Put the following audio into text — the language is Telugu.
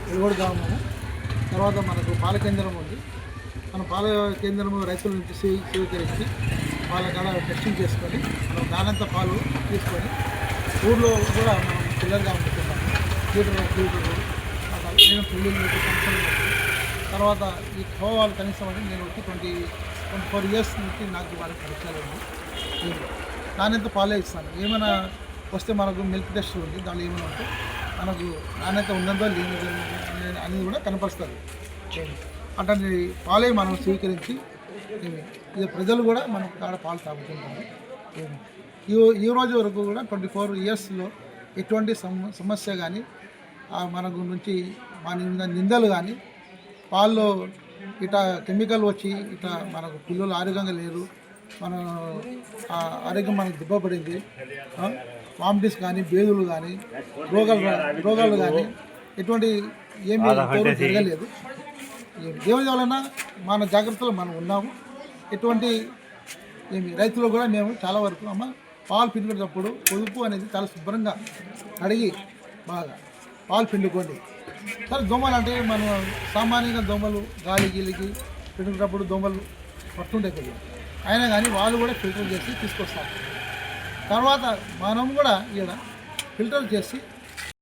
వెలుగొడ గ్రామము. తర్వాత మనకు పాల కేంద్రం ఉంది. మన పాల కేంద్రము రైతుల నుంచి స్వీకరించి వాళ్ళ కాడ టెస్టింగ్ చేసుకొని మనం దానంత పాలు తీసుకొని ఊళ్ళో కూడా మనం పిల్లలుగా అమ్ముతున్నాము. లీటరు నేను పెళ్ళిళ్ళు పెట్టి ఫంక్షన్లు పెట్టి తర్వాత ఈ కోవాలు కనీసం అంటే నేను వచ్చి 24 ఇయర్స్ నుంచి నాకు వాళ్ళకి పరిచయాలు ఉంది. నాణ్యత పాలే ఇస్తాను. ఏమైనా వస్తే మనకు మిల్క్ టెస్ట్ ఉంది, దాంట్లో ఏమైనా ఉంటే మనకు నాణ్యత ఉన్నదో లేనిదో అనేది కూడా కనపరుస్తుంది. అట్లాంటి పాలే మనం స్వీకరించి ఇది ప్రజలు కూడా మనం కాడ పాలు తాగుతుంటాము. ఈ రోజు వరకు కూడా 24 ఇయర్స్లో ఎటువంటి సమస్య కానీ మనకు నుంచి మన నిందలు కానీ పాల్లో ఇట్లా కెమికల్ వచ్చి ఇట్లా మనకు పిల్లలు ఆరోగ్యంగా లేరు, మన ఆరోగ్యం మనకు దిబ్బపడింది, వామిటిస్ కానీ బేదులు కానీ రోగాలు కానీ ఎటువంటి ఏమీ జరగలేదు. దేవుని వలన మన జాగ్రత్తలు మనం ఉన్నాము. ఎటువంటి రైతులు కూడా మేము చాలా వరకు పాలు పిండుకునేటప్పుడు పొదుపు అనేది చాలా శుభ్రంగా కడిగి బాగా పాలు పిండుకోండి. సరే దోమలు అంటే మనం సామాన్యంగా దోమలు గాలి గీలికి పిండుకునేటప్పుడు దోమలు పట్టుండే కొద్దిగా అయినా కానీ వాళ్ళు కూడా ఫిల్టర్ చేసి తీసుకొస్తారు. తర్వాత మనం కూడా ఇక్కడ ఫిల్టర్ చేసి